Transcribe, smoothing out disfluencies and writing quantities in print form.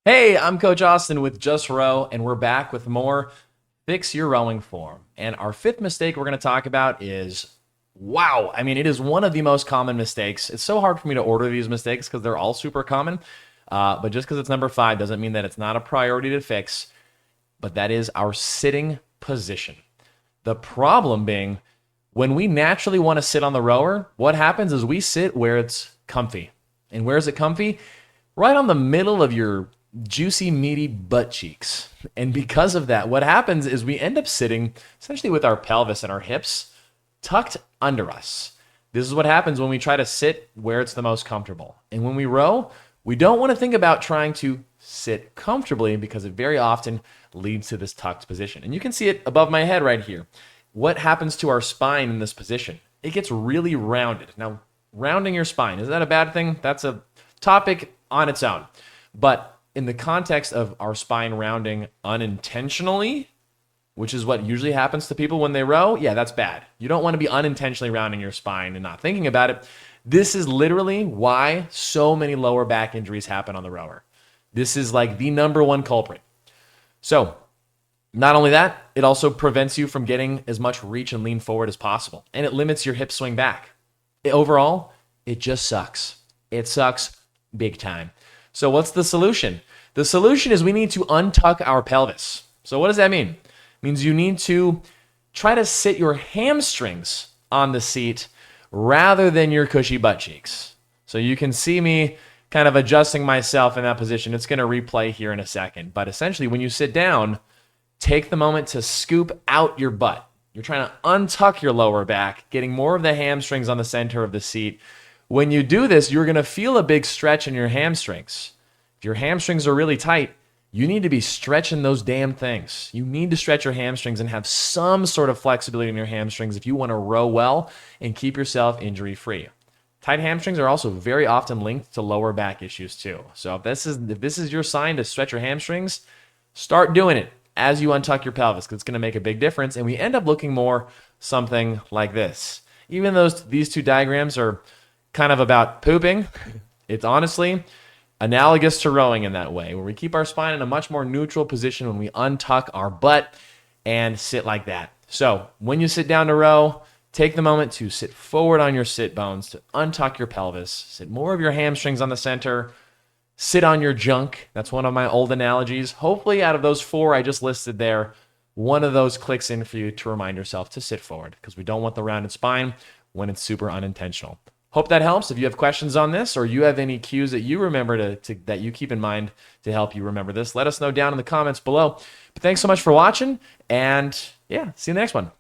Hey, I'm Coach Austin with Just Row, and we're back with more Fix Your Rowing Form. And our fifth mistake we're going to talk about is wow. I mean, it is one of the most common mistakes. It's so hard for me to order these mistakes because they're all super common. But just because it's number five doesn't mean that it's not a priority to fix, but that is our sitting position. The problem being when we naturally want to sit on the rower, what happens is we sit where it's comfy. And where is it comfy? Right on the middle of your juicy, meaty butt cheeks. And because of that, what happens is we end up sitting essentially with our pelvis and our hips tucked under us. This is what happens when we try to sit where it's the most comfortable. And when we row, we don't want to think about trying to sit comfortably because it very often leads to this tucked position. And you can see it above my head right here. What happens to our spine in this position? It gets really rounded. Now, rounding your spine, is that a bad thing? That's a topic on its own. But in the context of our spine rounding unintentionally, which is what usually happens to people when they row, yeah, that's bad. You don't want to be unintentionally rounding your spine and not thinking about it. This is literally why so many lower back injuries happen on the rower. This is like the number one culprit. So, not only that, it also prevents you from getting as much reach and lean forward as possible, and it limits your hip swing back. Overall, it just sucks. It sucks big time. So what's the solution? The solution is we need to untuck our pelvis. So what does that mean? It means you need to try to sit your hamstrings on the seat rather than your cushy butt cheeks. So you can see me kind of adjusting myself in that position. It's going to replay here in a second. But essentially, when you sit down, take the moment to scoop out your butt. You're trying to untuck your lower back, getting more of the hamstrings on the center of the seat. When you do this, you're going to feel a big stretch in your hamstrings. If your hamstrings are really tight, you need to be stretching those damn things. You need to stretch your hamstrings and have some sort of flexibility in your hamstrings if you want to row well and keep yourself injury free. Tight hamstrings are also very often linked to lower back issues too. So if this is your sign to stretch your hamstrings, start doing it as you untuck your pelvis because it's going to make a big difference. And we end up looking more something like this. Even though these two diagrams are kind of about pooping, it's honestly analogous to rowing in that way, where we keep our spine in a much more neutral position when we untuck our butt and sit like that. So when you sit down to row, take the moment to sit forward on your sit bones, to untuck your pelvis, sit more of your hamstrings on the center, sit on your junk. That's one of my old analogies. Hopefully out of those four I just listed there, one of those clicks in for you to remind yourself to sit forward because we don't want the rounded spine when it's super unintentional. Hope that helps. If you have questions on this or you have any cues that you remember that you keep in mind to help you remember this, let us know down in the comments below. But thanks so much for watching, and yeah, see you in the next one.